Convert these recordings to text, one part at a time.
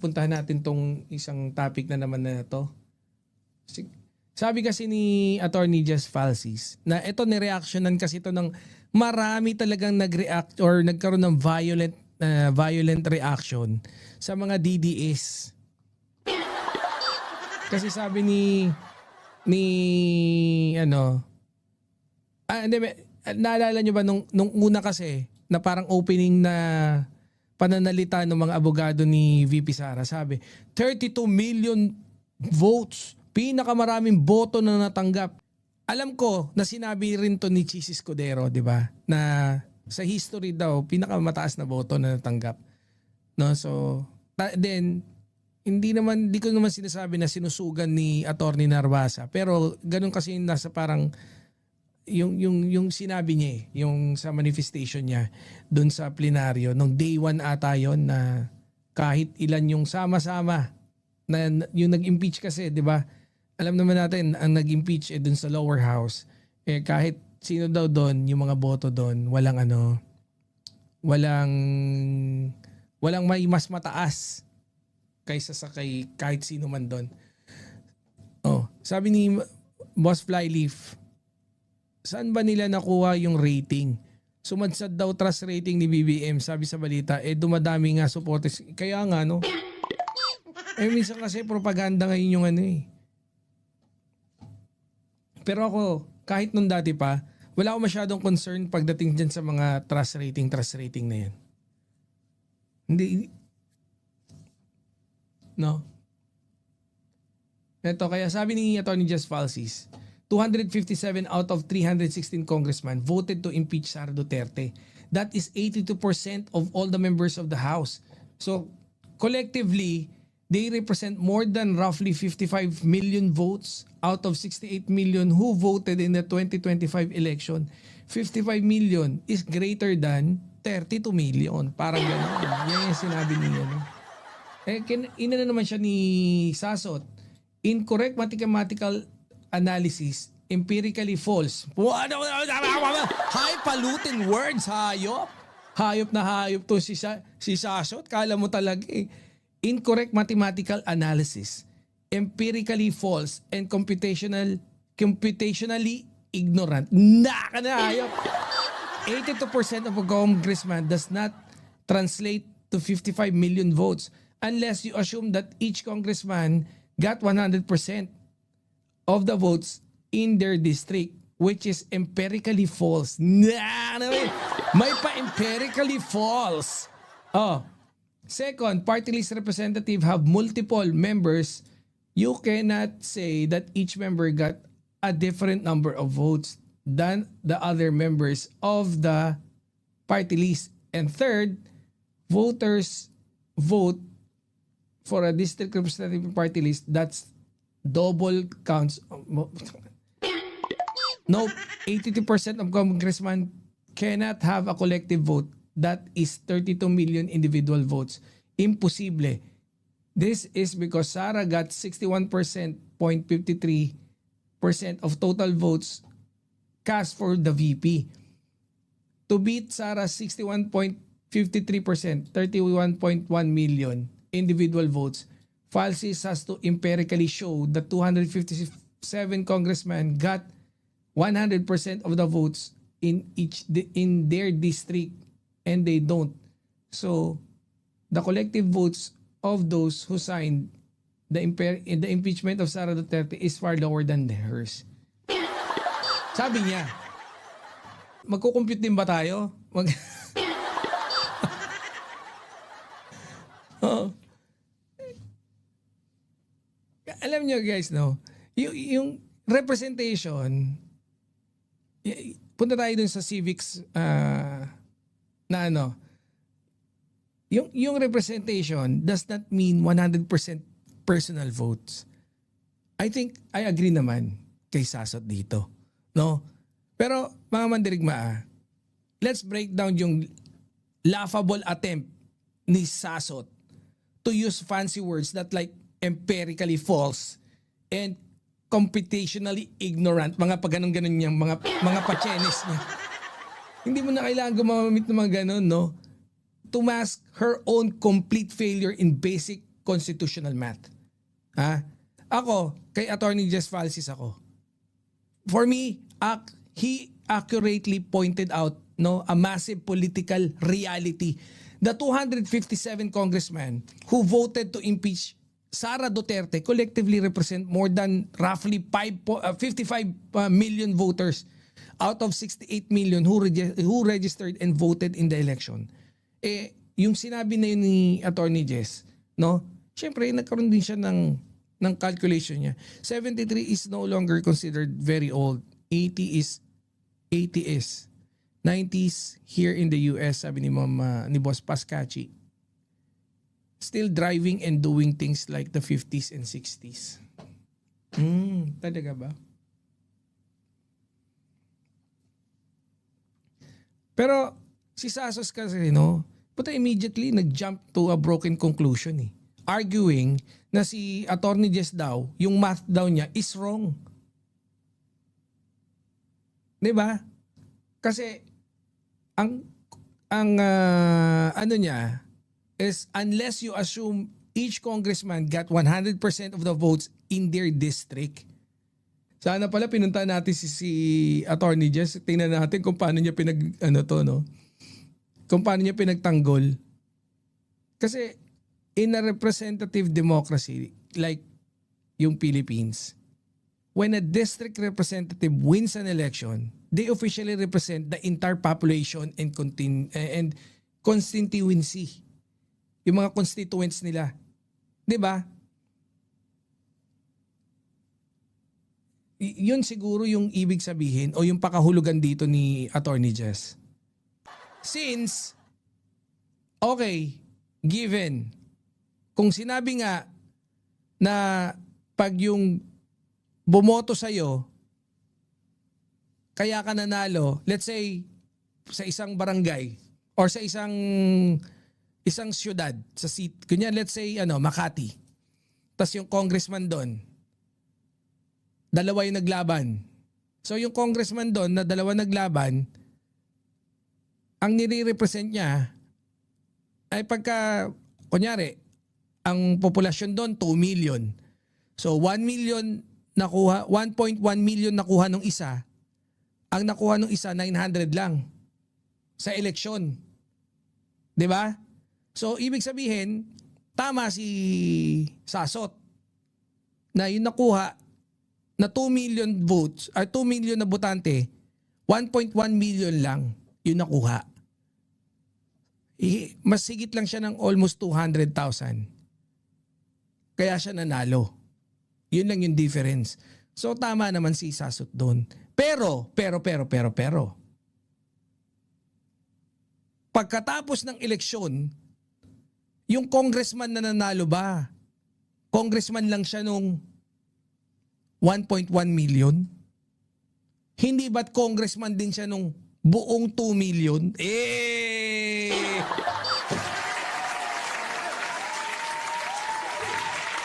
puntahan natin tong isang topic na naman na to. Sabi kasi ni Attorney Jess Falsis na ito nireactionan kasi ito ng marami talagang nag-react or nagkaroon ng violent reaction sa mga DDS. Kasi sabi ni naalala nyo ba nung una kasi na parang opening na pananalita ng mga abogado ni VP Sara, sabi 32 million votes, pinakamaraming boto na natanggap. Alam ko na sinabi rin to ni Chis Escudero, di ba? Na sa history daw pinakamataas na boto na natanggap. No, so then hindi ko naman sinasabi na sinusugan ni Attorney Narvasa, pero ganun kasi nasa parang yung sinabi niya yung sa manifestation niya doon sa plenaryo nung day 1 ata yon na kahit ilan yung sama-sama na yung nag-impeach kasi, 'di ba? Alam naman natin ang nag-impeach doon sa lower house. Kahit sino daw doon, yung mga boto doon, walang may mas mataas kaysa sa kahit sino man doon. Oh, sabi ni Boss Flyleaf, saan ba nila nakuha yung rating? Sumadsad daw trust rating ni BBM, sabi sa balita, dumadami nga supporters. Kaya nga, no? Minsan kasi propaganda ngayon yung Pero ako, kahit nung dati pa, wala ako masyadong concern pagdating dyan sa mga trust rating na yan. Hindi. No? Ito, kaya sabi ni Attorney Jess Falsis, 257 out of 316 congressmen voted to impeach Sara Duterte. That is 82% of all the members of the House. So, collectively, they represent more than roughly 55 million votes out of 68 million who voted in the 2025 election. 55 million is greater than 32 million. Parang gano'n. Yan yung sinabi niya. No? Inana naman siya ni Sasot. Incorrect mathematical analysis, empirically false. Highfalutin words, hayop. Hayop na hayop to si Sasot. Kala mo talaga Incorrect mathematical analysis, empirically false, and computationally ignorant. Naka na hayop. 82% of a congressman does not translate to 55 million votes unless you assume that each congressman got 100% of the votes in their district, which is empirically false. May pa empirically false. Oh. Second, party list representative have multiple members. You cannot say that each member got a different number of votes than the other members of the party list. And third, voters vote for a district representative party list that's double counts. No, 82% of congressmen cannot have a collective vote. That is 32 million individual votes. Imposible. This is because Sara got 61.53% of total votes cast for the VP. To beat Sara's 61.53%, 31.1 million individual votes, Falsis has to empirically show that 257 congressmen got 100% of the votes in their district, and they don't. So, the collective votes of those who signed the impeachment of Sara Duterte is far lower than hers. Sabi niya, magkukompute din ba tayo? Oh. Alam niyo guys, no? Yung representation, punta tayo dun sa civics na yung representation does not mean 100% personal votes. I agree naman kay Sasot dito, no? Pero mga mandirigma, let's break down yung laughable attempt ni Sasot to use fancy words that like empirically false and computationally ignorant, mga pagganong-ganon niyang mga pachenis niya. Hindi mo na kailangan gumamit ng mga ganon, no? To mask her own complete failure in basic constitutional math. Ha? Ako, kay Attorney Jess Falsis ako. For me, he accurately pointed out a massive political reality. The 257 congressmen who voted to impeach Sara Duterte collectively represent more than roughly 55 million voters out of 68 million who registered and voted in the election. Yung sinabi na yun ni Attorney Jess, syempre nagkaroon din siya ng calculation niya. 73 is no longer considered very old. 80 is 90s here in the US, sabi ni Boss Pascachi. Still driving and doing things like the 50s and 60s. Talaga ba? Pero si Sasos kasi, immediately nag-jump to a broken conclusion arguing na si Attorney Jess daw, yung math daw niya is wrong. 'Di ba? Kasi ang ano niya is unless you assume each congressman got 100% of the votes in their district. Sana pala pinunta natin si Attorney Jess. Tingnan natin kung paano niya kung paano niya pinagtanggol. Kasi in a representative democracy like yung Philippines, when a district representative wins an election, they officially represent the entire population and constituency. Yung mga constituents nila. 'Di ba? Yun siguro yung ibig sabihin o yung pakahulugan dito ni Attorney Jess. Since, okay, given, kung sinabi nga na pag yung bumoto sa'yo, kaya ka nanalo, let's say, sa isang barangay or sa isang syudad, sa seat, kunyan, let's say, Makati. Tas yung congressman doon, dalawa yung naglaban. So yung congressman doon na dalawa naglaban, ang nire-represent niya ay pagka, kunyari, ang populasyon doon 2 million. So 1 million nakuha, 1.1 million nakuha nung isa. Ang nakuha nung isa 900 lang sa eleksyon. 'Di ba? So ibig sabihin, tama si Sasot na yung nakuha na 2 million votes, or 2 million na botante, 1.1 million lang yung nakuha. Mas higit lang siya ng almost 200,000. Kaya siya nanalo. Yun lang yung difference. So tama naman si Sasot doon. Pero. Pagkatapos ng eleksyon, yung congressman na nanalo ba, congressman lang siya nung 1.1 million? Hindi ba't congressman din siya nung buong 2 million?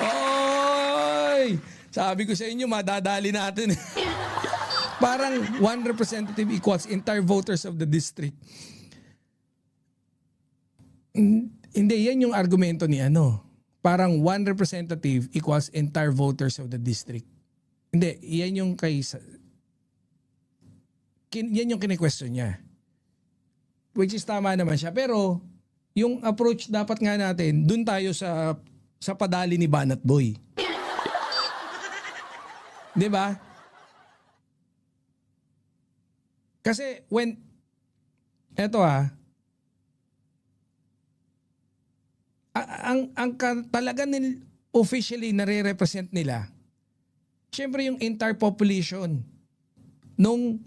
Oy! Sabi ko sa inyo, madadali natin. Parang one representative equals entire voters of the district. Hindi, yan yung argumento ni Parang one representative equals entire voters of the district. Hindi, yan yung yan yung kine-question niya. Which is tama naman siya. Pero, yung approach dapat nga natin, dun tayo sa padali ni Banat Boy. 'Di ba? Kasi talaga officially nare-represent nila, syempre yung entire population nung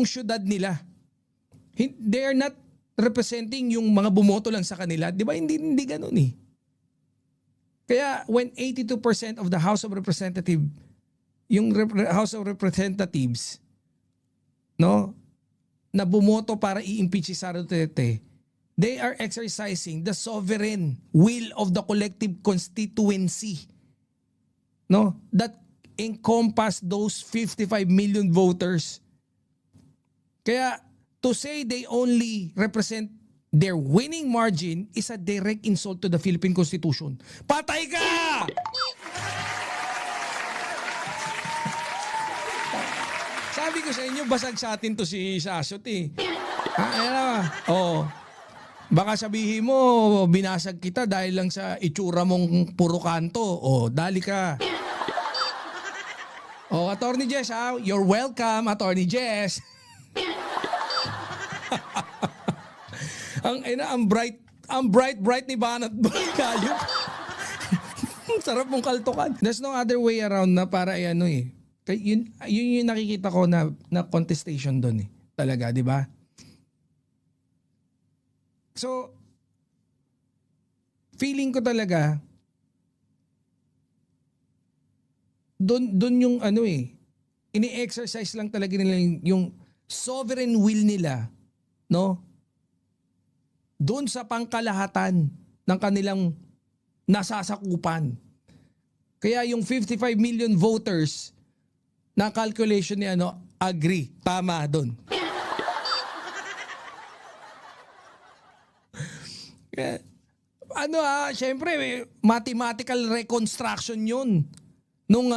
syudad nila. They are not representing yung mga bumoto lang sa kanila. Di ba? Hindi ganun eh. Kaya when 82% of the House of Representatives, House of Representatives, na bumoto para i-impeach si Sara Duterte, they are exercising the sovereign will of the collective constituency, that encompass those 55 million voters. Kaya to say they only represent their winning margin is a direct insult to the Philippine Constitution. Patay ka! Sabi ko sa inyo, basag sa atin to si Sasot eh. Baka sabihin mo, binasag kita dahil lang sa itsura mong puro kanto. Dali ka. Attorney Jess, you're welcome, Attorney Jess. ang bright ni Banat Boy kayo. Sarap mong kaltukan. There's no other way around na para yun yung nakikita ko na contestation doon eh. Talaga, di ba? So, feeling ko talaga doon yung ini-exercise lang talaga nila yung sovereign will nila, no? Doon sa pangkalahatan ng kanilang nasasakupan. Kaya yung 55 million voters na calculation ni agree, tama doon. Syempre, mathematical reconstruction yun nung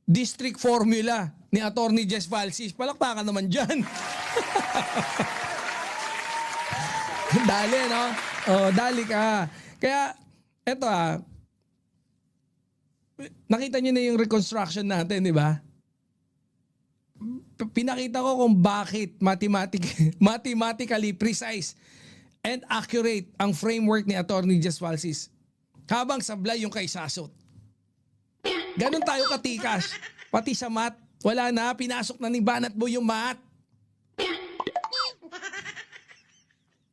district formula ni Attorney Jess Valsis. Palakpakan naman dyan. Dali, no? Dali ka. Kaya, eto nakita niyo na yung reconstruction natin, di ba? Pinakita ko kung bakit mathematically precise and accurate ang framework ni Attorney Jess Valsis. Habang sablay yung kay Sasot. Ganon tayo katikas. Pati sa math, wala na, pinasok na ni Banat Boy yung math.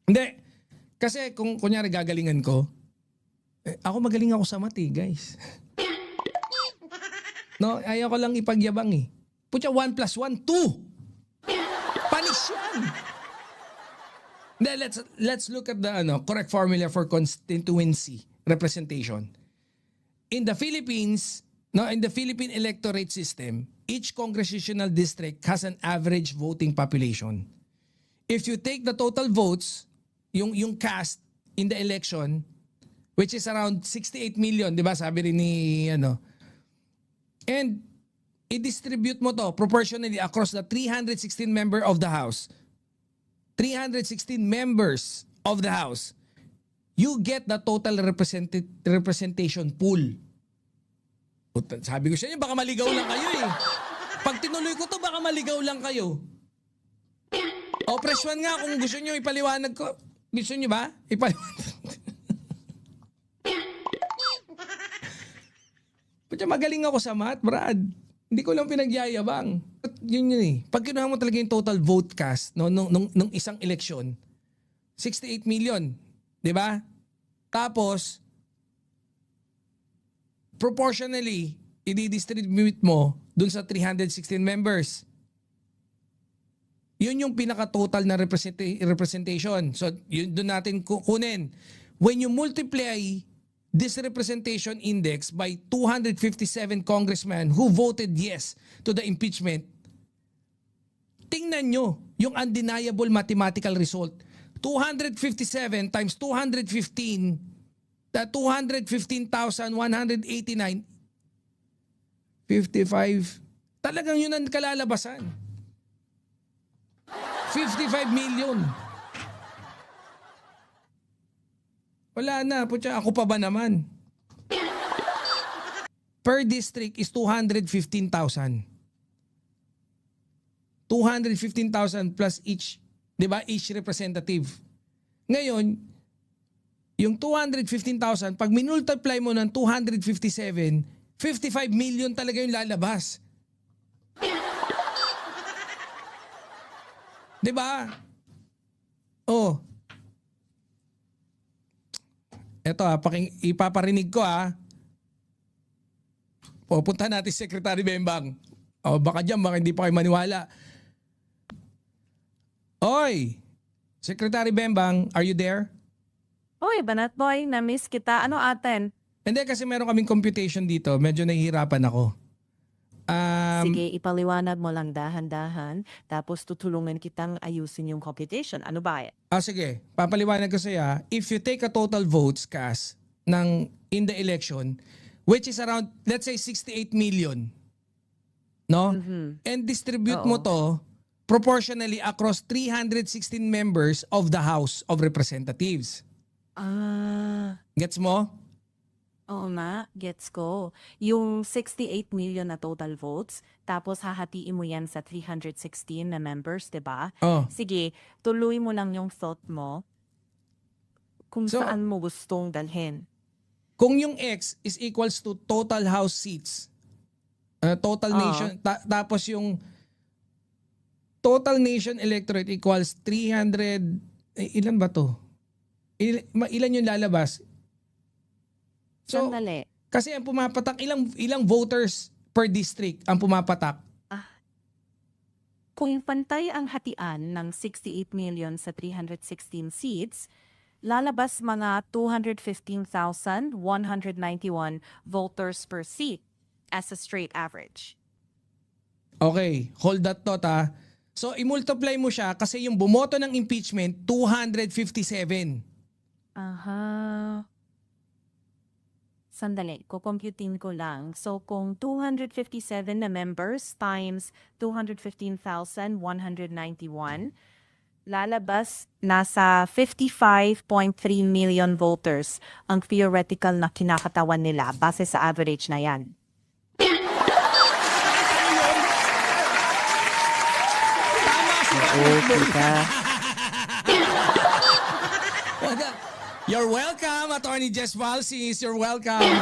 Hindi. Kasi kung kunyari gagalingan ko, ako magaling ako sa math guys. No, ayaw ko lang ipagyabang eh. Putya 1 plus 1, 2. Panis yan. Then let's look at the correct formula for constituency representation. In the Philippines, in the Philippine electorate system, each congressional district has an average voting population. If you take the total votes, yung cast in the election, which is around 68 million, di ba? Sabi rin ni and i-distribute mo to proportionally across the 316 members of the House. 316 members of the House. You get the total representation pool. Sabi ko sa inyo, baka maligaw lang kayo eh. Pag tinuloy ko to, baka maligaw lang kayo. Press 1 nga kung gusto nyo ipaliwanag ko. Gusto nyo ba? Magaling ako sa math, Brad. Hindi ko lang pinagyayabang. Yun eh. Pag kinuha mo talaga yung total vote cast nung isang eleksyon, 68 million. Di ba? Tapos, proportionally, i-distribute mo dun sa 316 members. Yun yung pinaka-total na representation. So, yun dun natin kukunin. When you multiply this representation index by 257 congressmen who voted yes to the impeachment, tingnan nyo yung undeniable mathematical result. 257 times 215, 215,189, 55, talagang yun ang kalalabasan. 55 million. Wala na, putya, ako pa ba naman? Per district is 215,000. 215,000 plus each, 'di ba? Each representative. Ngayon, yung 215,000 pag minultiply mo ng 257, 55 million talaga yung lalabas. 'Di ba? Eto ipaparinig ko Pupunta natin si Secretary Bembang. Baka hindi pa kayo maniwala. Oy! Secretary Bembang, are you there? Oy, Banat Boy, na-miss kita. Ano atin? Hindi, kasi meron kaming computation dito. Medyo nahihirapan ako. Sige, ipaliwanag mo lang dahan-dahan, tapos tutulungan kitang ayusin yung computation. Ano ba? Sige, papaliwanag ko sa'yo. If you take a total votes, Cass, in the election, which is around, let's say, 68 million, no? And distribute mo Oo. to proportionally across 316 members of the House of Representatives. Gets mo? Oo nga, gets ko. Yung 68 million na total votes, tapos hahatiin mo yan sa 316 na members, 'di ba? Oh. Sige, tuloy mo lang yung thought mo kung So, saan mo gustong dalhin. kung yung X is equals to total House seats, total nation, tapos yung total nation electorate equals 300, ilan ba to? Ilan yung lalabas? So, Sandali. kasi ang pumapatak, ilang voters per district ang pumapatak? Kung pantay ang hatian ng 68 million sa 316 seats, lalabas mga 215,191 voters per seat as a straight average. Okay, hold that thought ha. So, i-multiply mo siya kasi yung bumoto ng impeachment, 257. Aha. Sandali, kukomputin ko lang. So kung 257 na members times 215,191, lalabas nasa 55.3 million voters ang theoretical na kinakatawan nila base sa average na yan. Okay ka. You're welcome, Attorney Jess Valsis. You're welcome.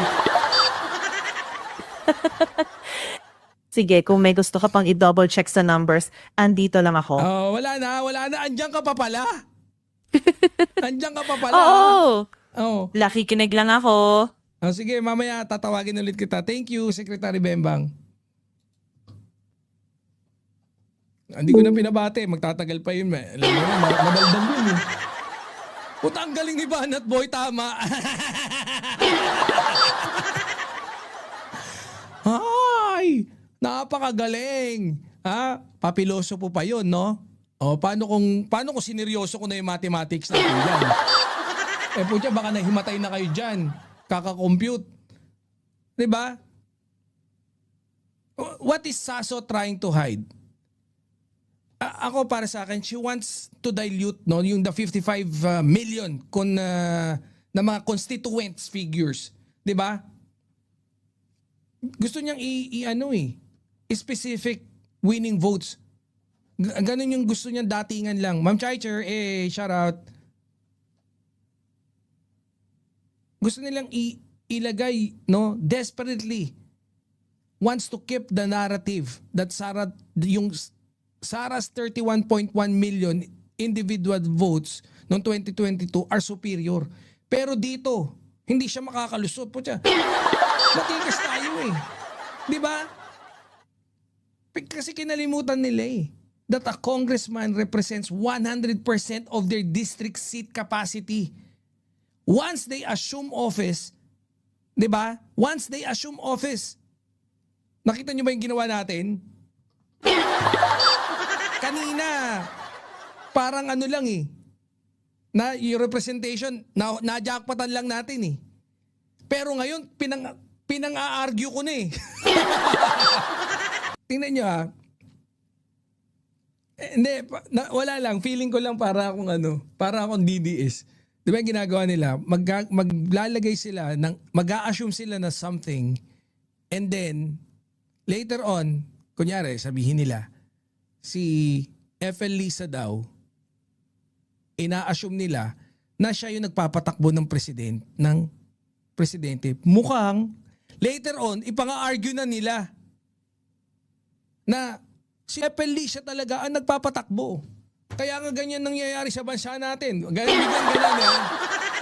Sige, kung may gusto ka pang i-double check sa numbers, andito lang ako. Wala na. Andiyan ka pa pala. Andiyan ka pa pala. Oo! Oh. Nakikinig lang ako. Sige, mamaya tatawagin ulit kita. Thank you, Secretary Bembang. Hindi ko na pinabate. Magtatagal pa yun. Alam mo, madaldal yun. Puta, ang galing ni Banat Boy. Tama. Ay! Napakagaling. Papiloso po pa yun, no? Paano kung sineryoso ko na yung mathematics natin dyan? Putya, baka nahimatay na kayo dyan. Kaka-compute. Diba? What is Sasso trying to hide? Ako para sa akin, she wants to dilute yung the 55 million na mga constituents figures. 'Di ba? Gusto niyang specific winning votes. Ganun yung gusto niyang datingan lang. Ma'am Chaicher, shout out. Gusto nilang ilagay, desperately wants to keep the narrative that Sara's 31.1 million individual votes noong 2022 are superior. Pero dito, hindi siya makakalusot po siya. Matigas tayo eh. Di ba? Kasi kinalimutan nila that a congressman represents 100% of their district seat capacity. Once they assume office, di ba? Once they assume office, nakita nyo ba yung ginawa natin? Kanina, parang lang na yung representation, na-jackpotan lang natin Pero ngayon, pinang-a-argue ko na Tingnan nyo hindi, wala lang, feeling ko lang para akong DDS. Di ba yung ginagawa nila? Maglalagay sila, mag-a-assume sila na something, and then, later on, kunyari, sabihin nila, si FL Lisa daw, ina-assume nila na siya yung nagpapatakbo ng presidente. Mukhang, later on, ipanga-argue na nila na si FL Lisa talaga ang nagpapatakbo. Kaya nga ganyan nangyayari sa bansa natin. Ganyan.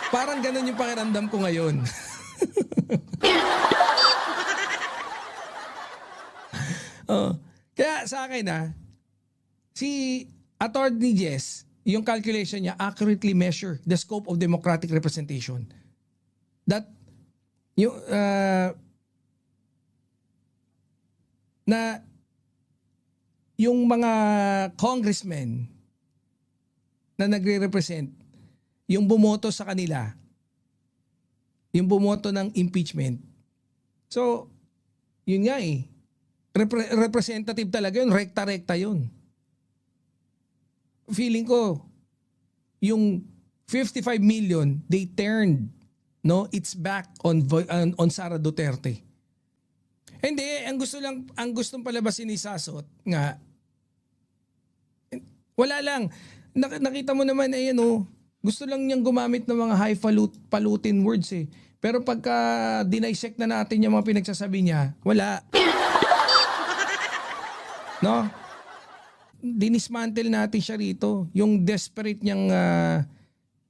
Parang ganun yung pakiramdam ko ngayon. Kaya sa akin si Attorney Jess, yung calculation niya accurately measure the scope of democratic representation. That yung na yung mga congressmen na nagre-represent, yung bumoto sa kanila, yung bumoto ng impeachment. So, yun nga eh. Representative talaga yun. Rekta-rekta yun. Feeling ko, yung 55 million, they turned, no, it's back on Sara Duterte. Hindi, ang gustong palabasin ni Sasot nga, wala lang. Nakita mo naman, ayan gusto lang niyang gumamit ng mga highfalutin words eh. Pero pagka dinisect na natin yung mga pinagsasabi niya, wala. No? Dinismantle natin siya rito. Yung desperate niyang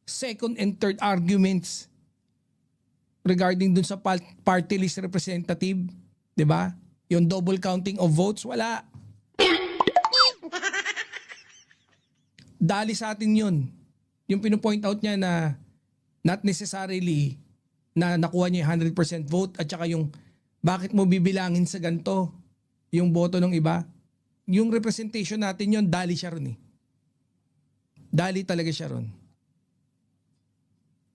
second and third arguments regarding dun sa party list representative, 'di ba? Yung double counting of votes, wala. Dali sa atin 'yun. Yung pino-point out niya na not necessarily na nakuha niya yung 100% vote at saka yung bakit mo bibilangin sa ganito yung boto ng iba. Yung representation natin yun, dali siya ron eh. Dali talaga siya ron.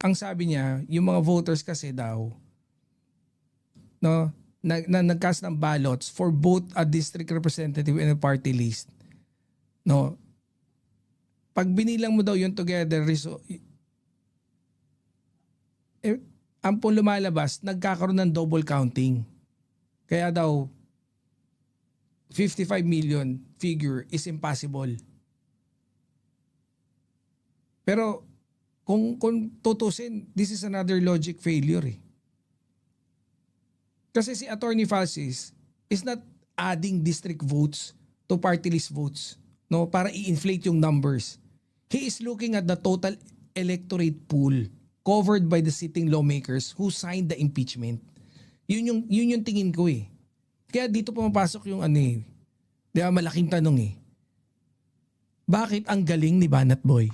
Ang sabi niya, yung mga voters kasi daw, no, na nagcast ng ballots for both a district representative and a party list. No, pag binilang mo daw yun together, ang pong lumalabas, nagkakaroon ng double counting. Kaya daw, 55 million figure is impossible. Pero kung tutusin, this is another logic failure eh. Kasi si Attorney Falsis is not adding district votes to party list votes, no, para i-inflate yung numbers. He is looking at the total electorate pool covered by the sitting lawmakers who signed the impeachment. Yun yung tingin ko eh. Kaya dito pumapasok yung di ba, malaking tanong eh. Bakit ang galing ni Banat Boy?